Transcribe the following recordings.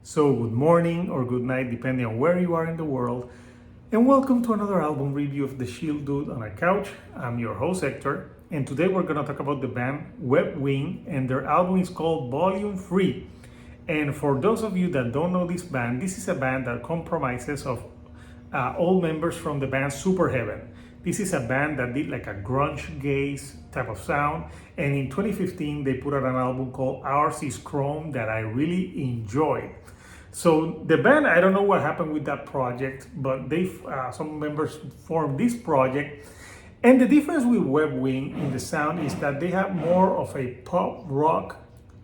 So, good morning or good night, depending on where you are in the world, and welcome to another album review of The Chill Dude on a Couch. I'm your host, Hector, and today we're going to talk about the band Web Wing, and their album is called Volume 3. And for those of you that don't know this band, this is a band that compromises of all members from the band Superheaven. This is a band that did like a grunge gaze type of sound, and in 2015 they put out an album called Ours is Chrome that I really enjoyed. So the band, I don't know what happened with that project, but they some members formed this project. And the difference with Web Wing in the sound is that they have more of a pop rock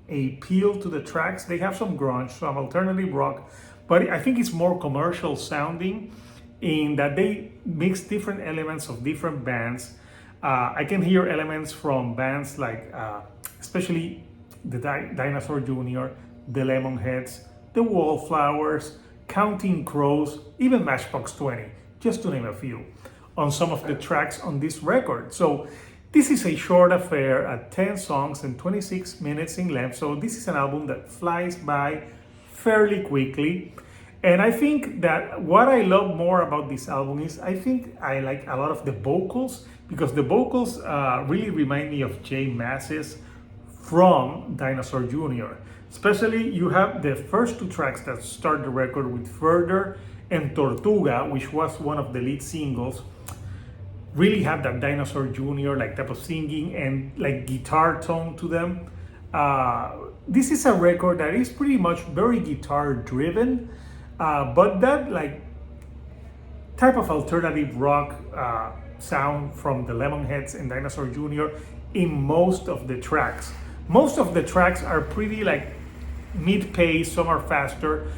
appeal to the tracks. They have some grunge, some alternative rock, but I think it's more commercial sounding in that they mix different elements of different bands. I can hear elements from bands like, especially the Dinosaur Jr., the Lemonheads, the Wallflowers, Counting Crows, even Matchbox 20, just to name a few, on some of the tracks on this record. So this is a short affair at 10 songs and 26 minutes in length. So this is an album that flies by fairly quickly. And I think that what I love more about this album is I think I like a lot of the vocals, because the vocals really remind me of J Mascis from Dinosaur Jr. Especially you have the first two tracks that start the record with Further and Tortuga, which was one of the lead singles, really have that Dinosaur Jr. like type of singing and like guitar tone to them. This is a record that is pretty much very guitar driven, but that like type of alternative rock sound from the Lemonheads and Dinosaur Jr. in most of the tracks. Most of the tracks are pretty like mid-pace, some are faster.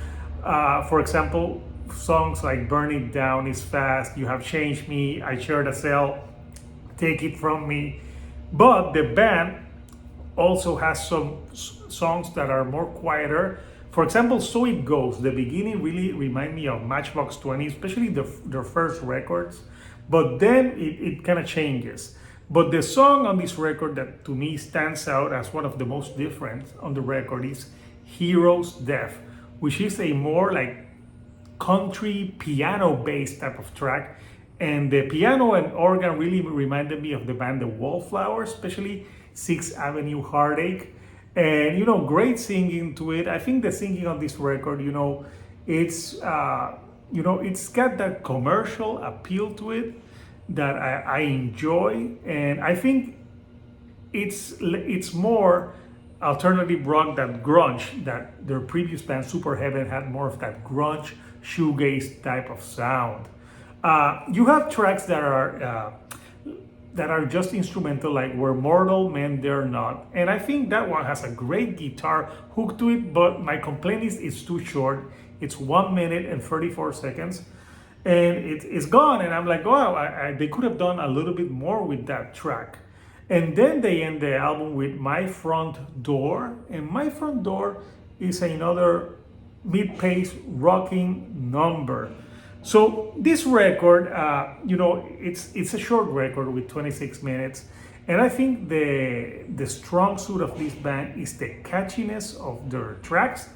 For example, songs like Burn It Down is fast, you have Changed Me, I Shared a Cell, Take It From Me. But the band also has some songs that are more quieter. For example, So It Goes, the beginning really remind me of Matchbox 20, especially their first records, but then it kind of changes. But the song on this record that to me stands out as one of the most different on the record is Hero's Death, which is a more like country piano-based type of track. And the piano and organ really reminded me of the band The Wallflowers, especially Sixth Avenue Heartache. And, great singing to it. I think the singing on this record, it's got that commercial appeal to it that I enjoy. And I think it's more alternative rock than grunge, that their previous band Superheaven had more of that grunge shoegaze type of sound. You have tracks that are just instrumental, like We're Mortal Men Dare Not, and I think that one has a great guitar hook to it, but my complaint is it's too short. It's 1 minute and 34 seconds and it's gone, and I'm like, wow, they could have done a little bit more with that track. And then they end the album with My Front Door, and My Front Door is another mid-pace rocking number. So this record, it's a short record with 26 minutes, and I think the strong suit of this band is the catchiness of their tracks.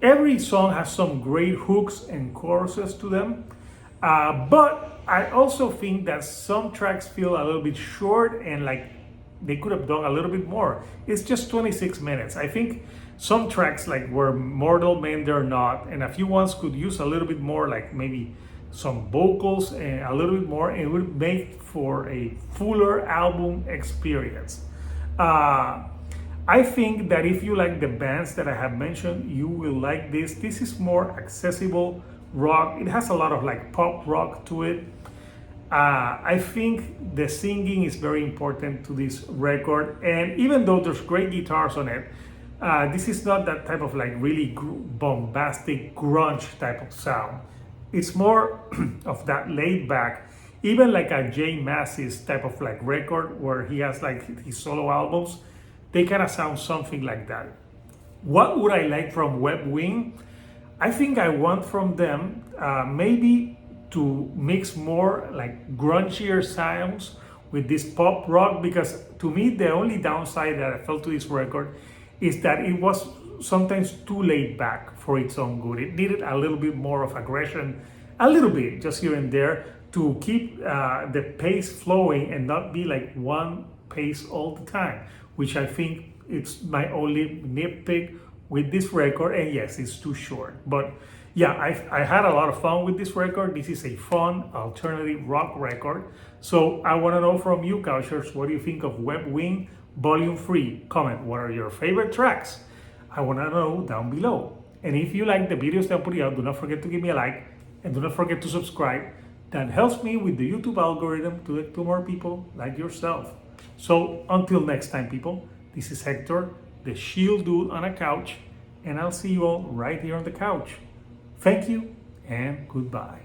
Every song has some great hooks and choruses to them, but I also think that some tracks feel a little bit short and like they could have done a little bit more. It's just 26 minutes. I think some tracks like Were Mortal Men Dare Not and a few ones could use a little bit more, like maybe some vocals and a little bit more, and it would make for a fuller album experience. I think that if you like the bands that I have mentioned, you will like this. This is more accessible rock. It has a lot of like pop rock to it. I think the singing is very important to this record, and even though there's great guitars on it, this is not that type of like really bombastic grunge type of sound. It's more of that laid back, even like a J Mascis type of like record where he has like his solo albums. They kind of sound something like that. What would I like from Web Wing? I think I want from them maybe to mix more like grungier sounds with this pop rock, because to me the only downside that I felt to this record is that it was sometimes too laid back for its own good. It needed a little bit more of aggression, a little bit, just here and there, to keep the pace flowing and not be like one pace all the time, which I think it's my only nitpick with this record. And yes, it's too short. But yeah, I had a lot of fun with this record. This is a fun alternative rock record. So I want to know from you, Couchers, what do you think of Web Wing Volume 3? Comment, what are your favorite tracks? I want to know down below. And if you like the videos that I'm putting out, do not forget to give me a like and do not forget to subscribe. That helps me with the YouTube algorithm to get to more people like yourself. So until next time, people, this is Hector, the Shield Dude on a couch, and I'll see you all right here on the couch. Thank you and goodbye.